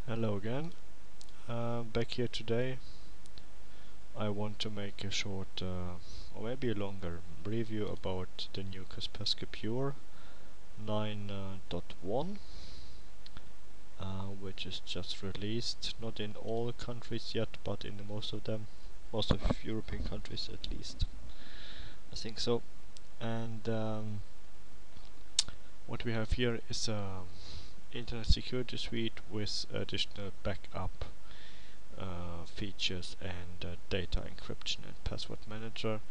Hello again. Back here today. I want to make a short, or maybe a longer, review about the new Kaspersky Pure 9.1, which is just released, not in all countries yet, but in most of them, most of European countries at least. I think so. And what we have here is a Internet Security Suite with additional backup features and data encryption and password manager.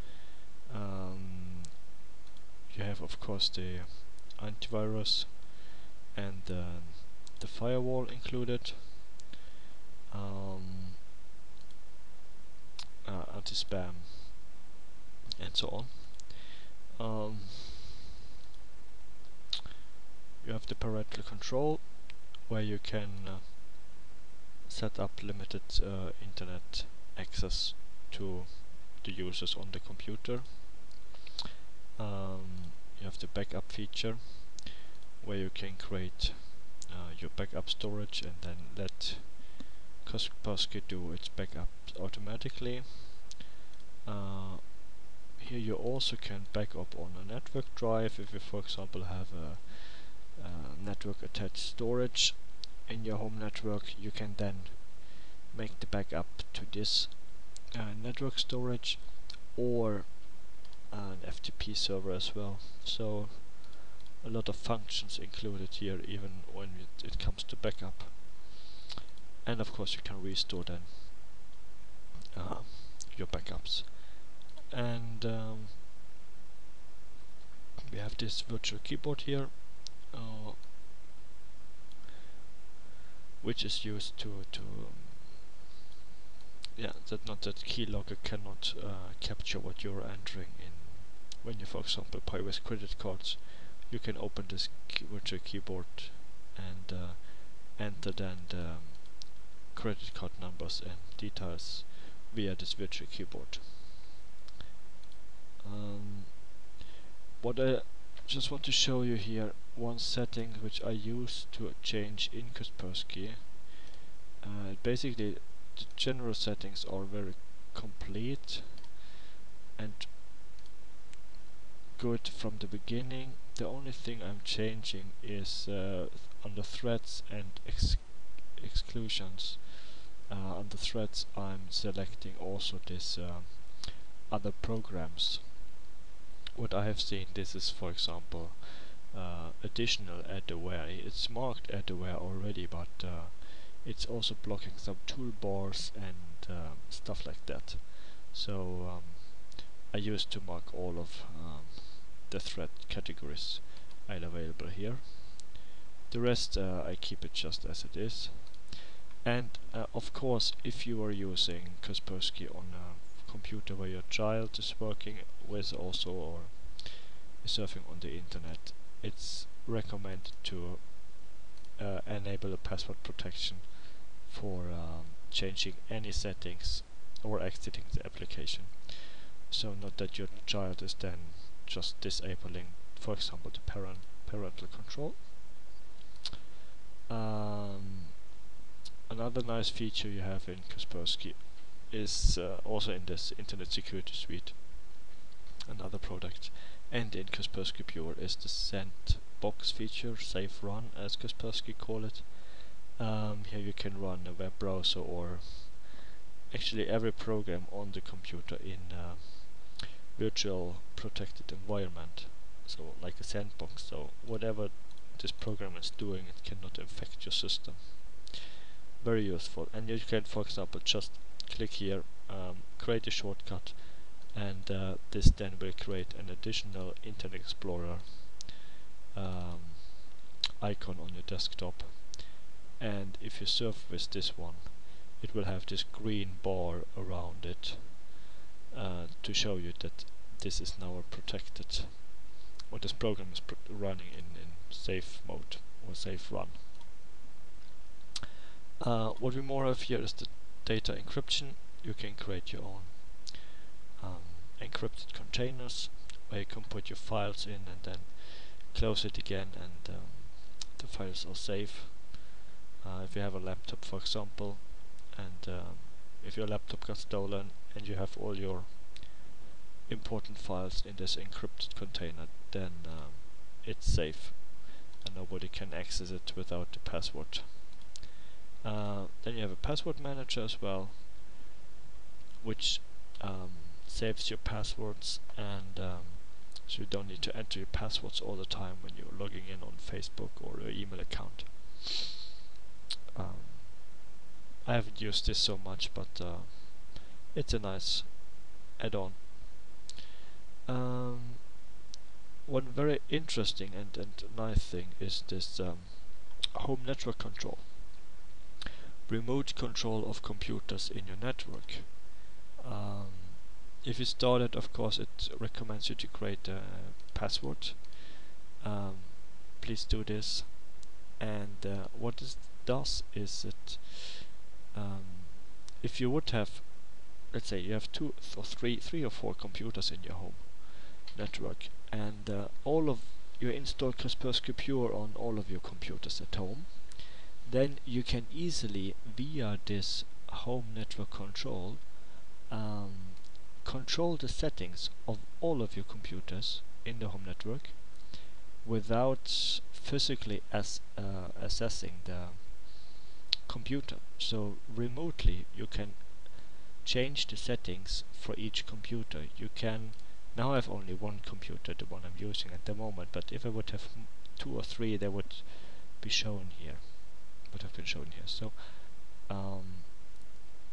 You have of course the antivirus and the firewall included, anti-spam and so on. You have the parental control, where you can set up limited internet access to the users on the computer. You have the backup feature, where you can create your backup storage and then let Kaspersky do its backups automatically. Here you also can back up on a network drive if you, for example, have a network attached storage in your home network. You can then make the backup to this network storage or an FTP server as well. So a lot of functions included here, even when it comes to backup. And of course you can restore then your backups. And we have this virtual keyboard here, which is used to that keylogger cannot capture what you're entering in. When you, for example, pay with credit cards, you can open this virtual keyboard and enter then the credit card numbers and details via this virtual keyboard. What I just want to show you here, one setting which I use to change in Kaspersky. Basically the general settings are very complete and good from the beginning. The only thing I'm changing is under threats and exclusions. Under threats I'm selecting also this other programs. What I have seen, this is for example additional adware. It's marked adware already, but it's also blocking some toolbars and stuff like that. So I used to mark all of the threat categories available here. The rest I keep it just as it is. And of course, if you are using Kaspersky on a computer where your child is working with also or surfing on the internet, it's recommended to enable a password protection for changing any settings or exiting the application. So not that your child is then just disabling, for example, the parental control. Another nice feature you have in Kaspersky is also in this Internet Security Suite, another product, and in Kaspersky Pure is the sandbox feature, safe run as Kaspersky call it. Here you can run a web browser or actually every program on the computer in virtual protected environment, so like a sandbox, so whatever this program is doing, it cannot infect your system. Very useful. And you can, for example, just click here, create a shortcut, and this then will create an additional Internet Explorer icon on your desktop. And if you surf with this one, it will have this green bar around it to show you that this is now protected, or this program is running in safe mode or safe run. What we more have here is the data encryption. You can create your own encrypted containers where you can put your files in and then close it again, and the files are safe. if you have a laptop, for example, and if your laptop got stolen and you have all your important files in this encrypted container, then it's safe and nobody can access it without the password. Then you have a password manager as well, which saves your passwords, and so you don't need to enter your passwords all the time when you're logging in on Facebook or your email account. I haven't used this so much, but it's a nice add-on. One very interesting and nice thing is this home network control. Remote control of computers in your network. If you start it, of course, it recommends you to create a password. Please do this. And what this does is that if you would have, let's say you have three or four computers in your home network, and all of you install Kaspersky Pure on all of your computers at home, then you can easily, via this home network control, control the settings of all of your computers in the home network without physically accessing the computer. So remotely you can change the settings for each computer. You can now have only one computer, the one I'm using at the moment, but if I would have 2 or 3, they would be shown here. So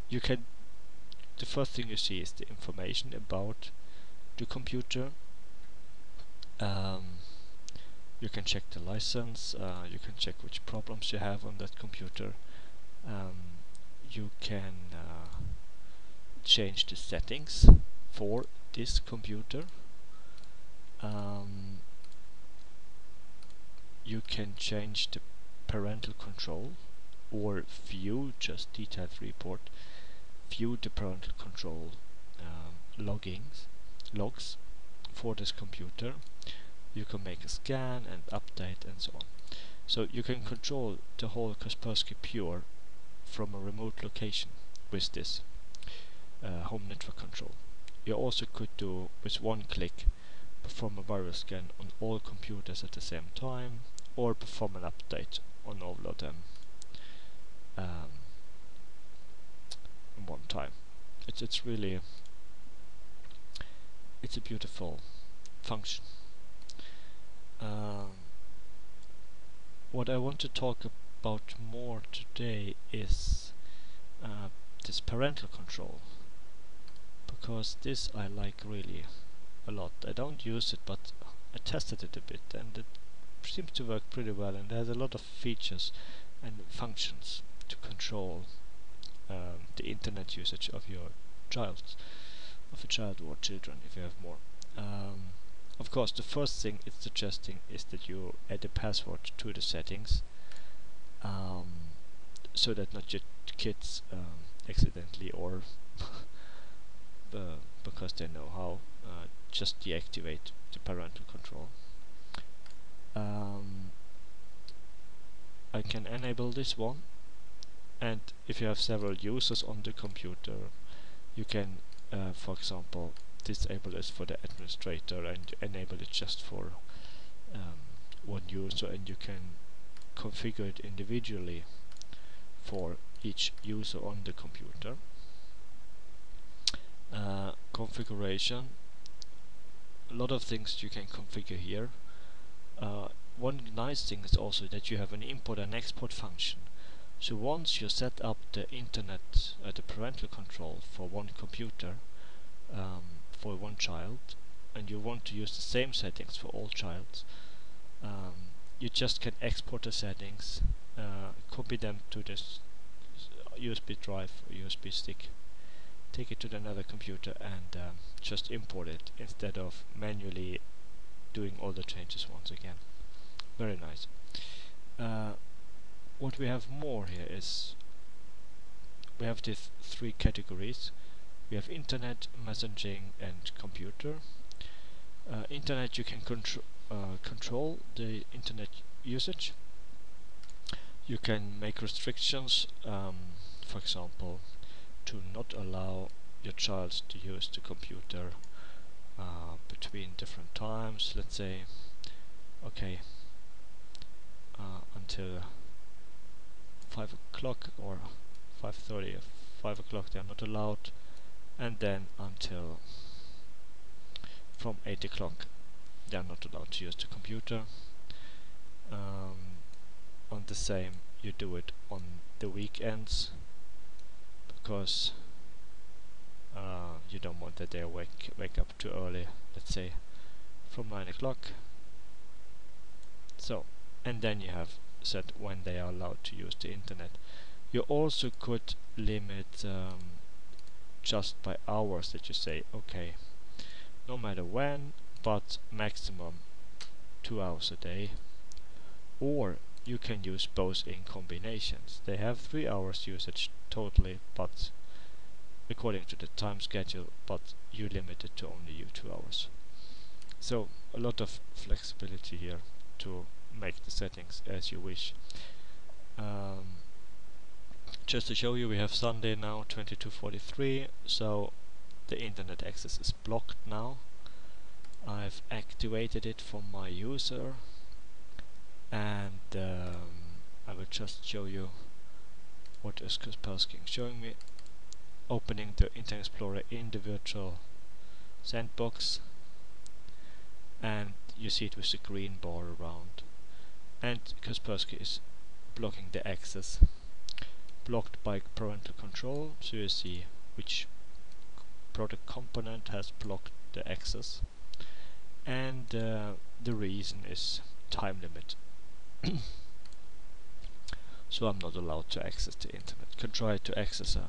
you can, the first thing you see is the information about the computer. You can check the license, you can check which problems you have on that computer. You can change the settings for this computer. You can change the parental control, or view, just detailed report, view the parental control logs for this computer. You can make a scan and update and so on. So you can control the whole Kaspersky Pure from a remote location with this home network control. You also could do, with one click, perform a virus scan on all computers at the same time, or perform an update on all of them in one time. It's really, it's a beautiful function. What I want to talk about more today is this parental control, because this I like really a lot. I don't use it, but I tested it a bit and it seems to work pretty well, and it has a lot of features and functions to control the internet usage of your child or children, if you have more. Of course, the first thing it's suggesting is that you add a password to the settings, so that not your kids accidentally or because they know how, just deactivate the parental control. I can enable this one, and if you have several users on the computer, you can, for example, disable this for the administrator and enable it just for one user, and you can configure it individually for each user on the computer. Configuration, a lot of things you can configure here. One nice thing is also that you have an import and export function. So once you set up the internet, the parental control for one computer, for one child, and you want to use the same settings for all childs, you just can export the settings, copy them to this USB drive or USB stick, take it to another computer, and just import it instead of manually doing all the changes once again. Very nice. What we have more here is we have these 3 categories. We have internet, messaging, and computer. Internet, you can control the internet usage. You can make restrictions, for example, to not allow your child to use the computer between different times. Let's say, okay, until 5 o'clock or 5:30 or 5 o'clock they are not allowed, and then until from 8 o'clock they are not allowed to use the computer. On the same, you do it on the weekends, because you don't want that they wake up too early, let's say from 9 o'clock. So, and then you have set when they are allowed to use the internet. You also could limit just by hours, that you say, okay, no matter when, but maximum 2 hours a day. Or you can use both in combinations. They have 3 hours usage totally, but according to the time schedule, but you limit it to only 2 hours. So a lot of flexibility here to make the settings as you wish. Just to show you, we have Sunday now 22:43, so the internet access is blocked now. I've activated it for my user, and I will just show you what is Kaspersky showing me. Opening the Internet Explorer in the virtual sandbox, and you see it with the green bar around, and Kaspersky is blocking the access, blocked by parental control, so you see which product component has blocked the access, and the reason is time limit. So I'm not allowed to access the internet. Can try to access a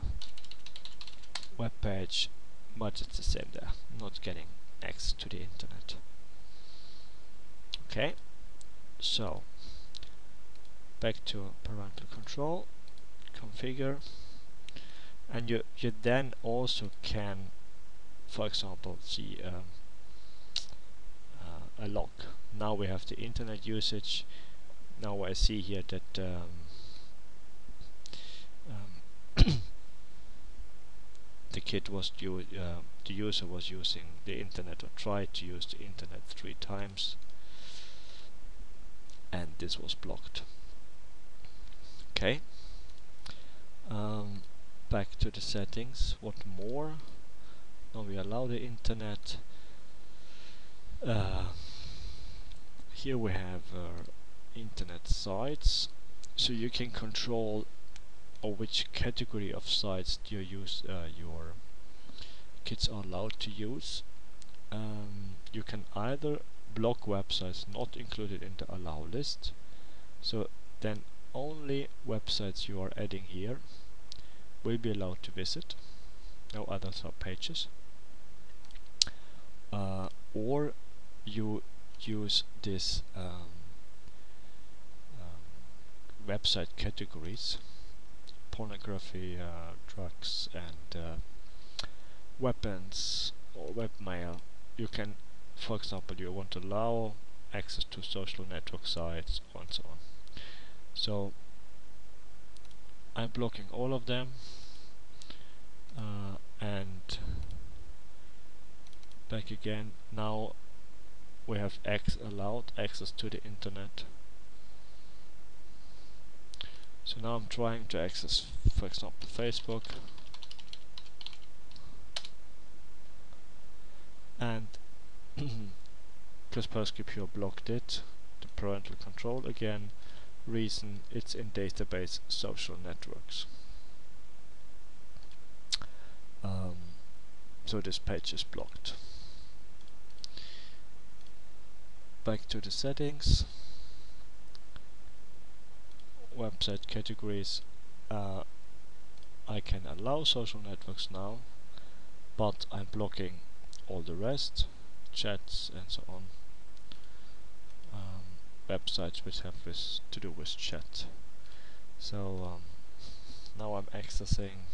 web page, but it's the same there, not getting access to the internet. Okay, so back to parental control, configure, and you then also can, for example, see a log. Now we have the internet usage. Now I see here that the kid was the user was using the internet, or tried to use the internet 3 times, and this was blocked. Okay, back to the settings. What more? Now we allow the internet. Here we have internet sites, so you can control which category of sites your kids are allowed to use. You can either block websites not included in the allow list, so then only websites you are adding here will be allowed to visit, no other pages, or you use this website categories: pornography, drugs, and weapons or webmail. You can, for example, you want to allow access to social network sites and so on. So I'm blocking all of them, and back again. Now we have allowed access to the internet. So now I'm trying to access, for example, Facebook, and Kaspersky Pure blocked it. The parental control again. Reason, it's in database social networks. So this page is blocked. Back to the settings. Website categories. I can allow social networks now, but I'm blocking all the rest, chats and so on. Websites which have to do with chat. So now I'm accessing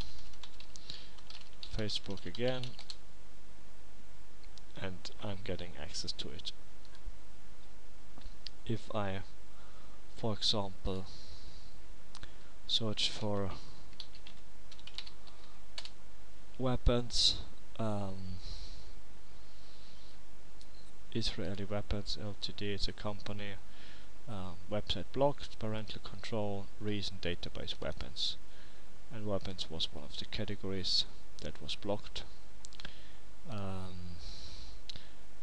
Facebook again, and I'm getting access to it. If I, for example, search for weapons, Israeli Weapons Ltd. It's a company. Website blocked, parental control, recent database weapons. And weapons was one of the categories that was blocked.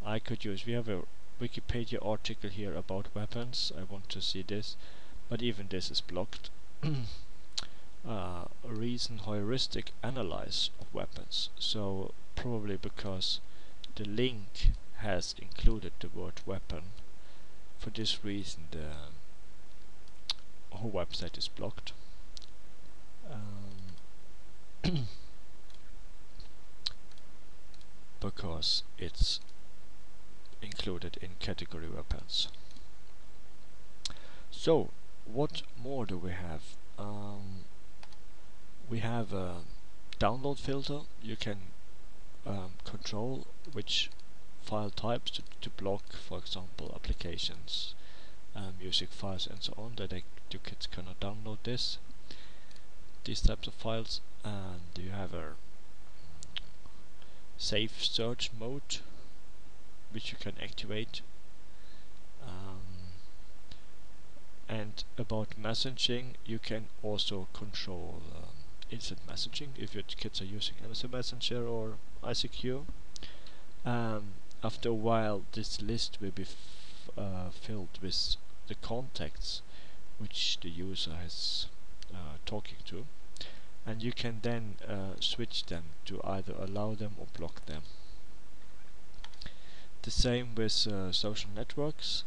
I could use, we have a Wikipedia article here about weapons. I want to see this, but even this is blocked. Reason heuristic analyze of weapons. So probably because the link has included the word weapon. For this reason the whole website is blocked. Because it's included in category weapons. So what more do we have? We have a download filter. You can control which file types to block, for example applications, music files and so on, that your kids cannot download these types of files. And you have a safe search mode which you can activate. And about messaging, you can also control instant messaging if your kids are using MSN Messenger or ICQ. After a while this list will be filled with the contacts which the user has talking to, and you can then switch them to either allow them or block them. The same with social networks.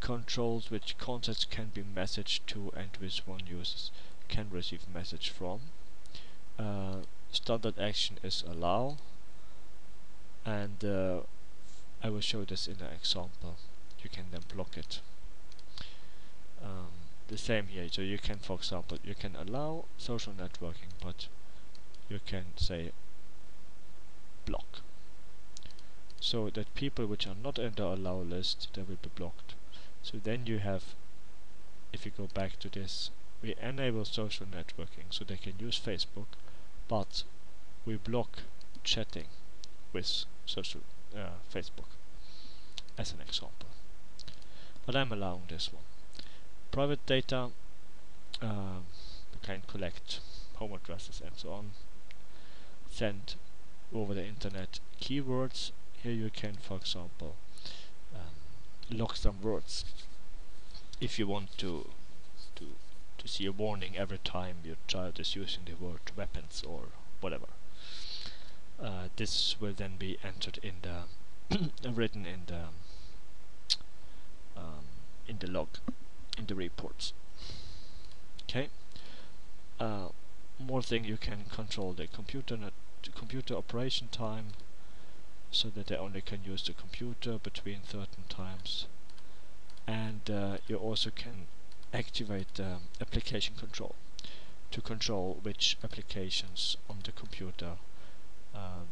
Controls which contacts can be messaged to and which one users can receive message from. Standard action is allow, and I will show this in an example. You can then block it. The same here, so you can, for example, you can allow social networking, but you can say block, so that people which are not in the allow list, they will be blocked. So then you have, if you go back to this, we enable social networking so they can use Facebook, but we block chatting with social Facebook, as an example. But I'm allowing this one. Private data, we can collect home addresses and so on, send over the internet keywords. Here you can, for example, lock some words if you want to see a warning every time your child is using the word weapons or whatever. This will then be entered in the written in the log, in the reports. Okay. More thing, you can control the computer operation time, so that they only can use the computer between certain times, and you also can activate application control to control which applications on the computer are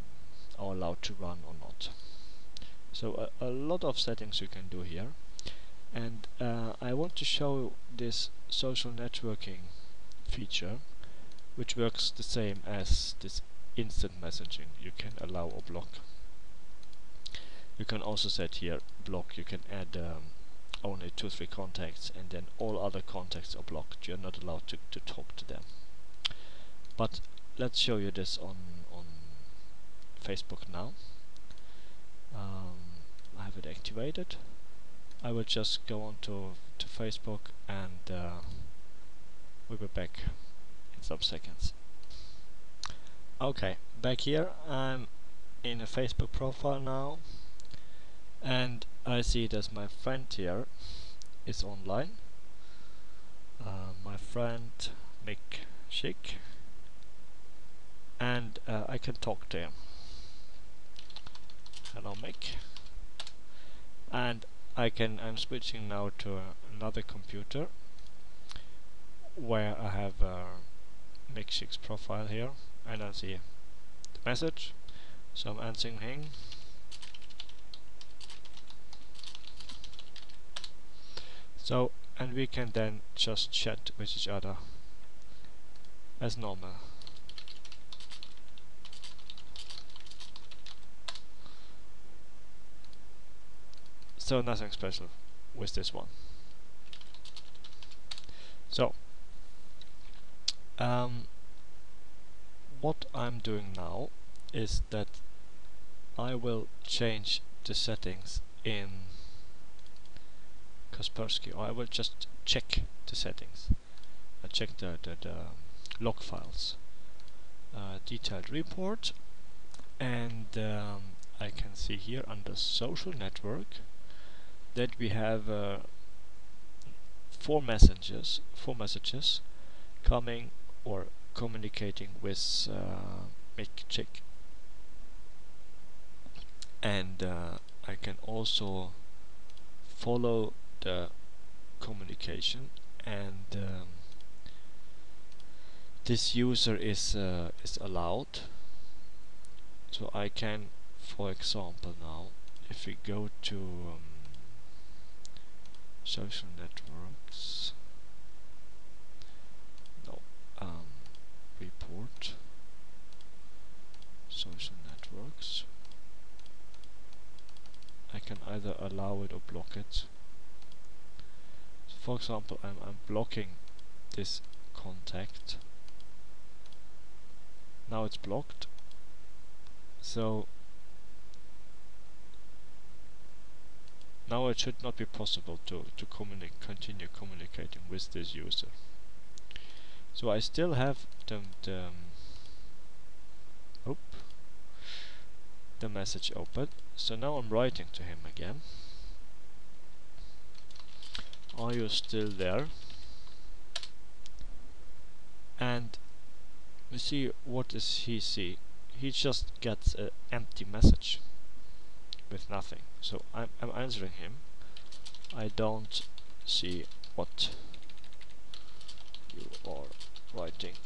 allowed to run or not. So a lot of settings you can do here, and I want to show this social networking feature, which works the same as this instant messaging. You can allow or block. You can also set here block. You can add only 2-3 contacts, and then all other contacts are blocked. You're not allowed to talk to them. But let's show you this on Facebook now. I have it activated. I will just go on to Facebook, and we'll be back in some seconds. Okay, back here. I'm in a Facebook profile now, and I see that my friend here is online. My friend Mick Schick, and I can talk to him. Hello Mick. And I'm switching now to another computer where I have Mick Schick's profile here, and I see the message. So I'm answering him. So and we can then just chat with each other as normal. So nothing special with this one. So what I'm doing now is that I will change the settings in Kaspersky, or I will just check the settings. I check the log files, detailed report, and I can see here under social network that we have four messages coming or communicating with Chick, and I can also follow the communication, and this user is allowed. So I can, for example, now if we go to social networks, no, report, social networks, I can either allow it or block it. So for example, I'm blocking this contact. Now it's blocked. So now it should not be possible to continue communicating with this user. So I still have the message open. So now I'm writing to him again. Are you still there? And we see, what does he see? He just gets an empty message with nothing. So I'm answering him. I don't see what you are writing.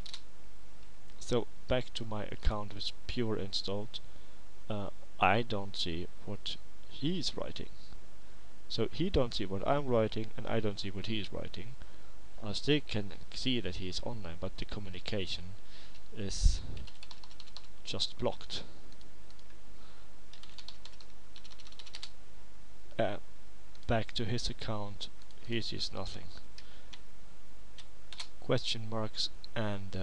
So back to my account with Pure installed. I don't see what he's writing. So he don't see what I'm writing, and I don't see what he's writing. I still can see that he's online, but the communication is just blocked. Back to his account, he sees nothing. Question marks, and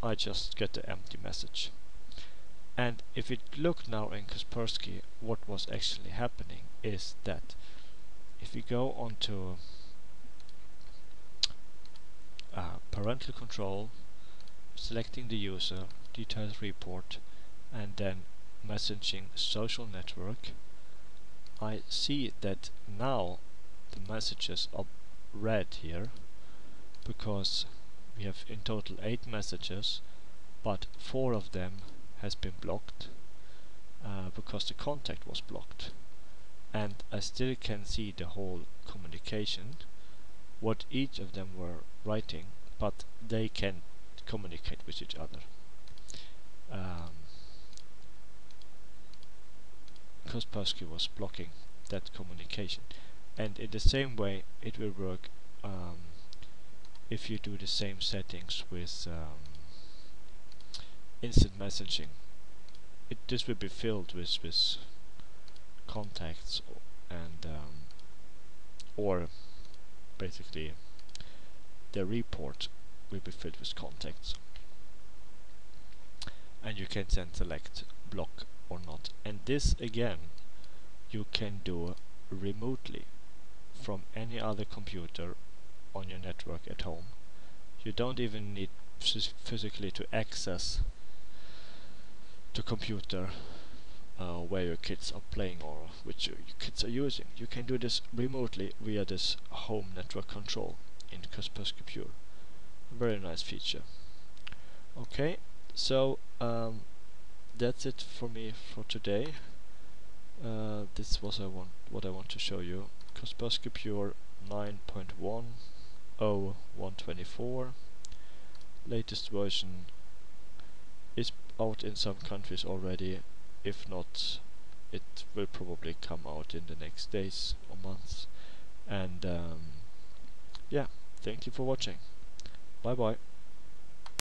I just get the empty message. And if we look now in Kaspersky, what was actually happening is that if we go onto parental control, selecting the user, details report, and then messaging social network, I see that now the messages are red here, because we have in total 8 messages, but 4 of them has been blocked because the contact was blocked, and I still can see the whole communication, what each of them were writing, but they can communicate with each other. Kaspersky was blocking that communication, and in the same way it will work if you do the same settings with instant messaging. This will be filled with contacts, and or basically the report will be filled with contacts, and you can then select block or not. And this again you can do remotely from any other computer on your network at home. You don't even need physically to access the computer where your kids are playing or which your kids are using. You can do this remotely via this home network control in Kaspersky Pure. A very nice feature. Okay, so that's it for me for today. This was what I want to show you. Kaspersky Pure 9.1.0.124. Latest version is out in some countries already. If not, it will probably come out in the next days or months. And yeah, thank you for watching. Bye bye.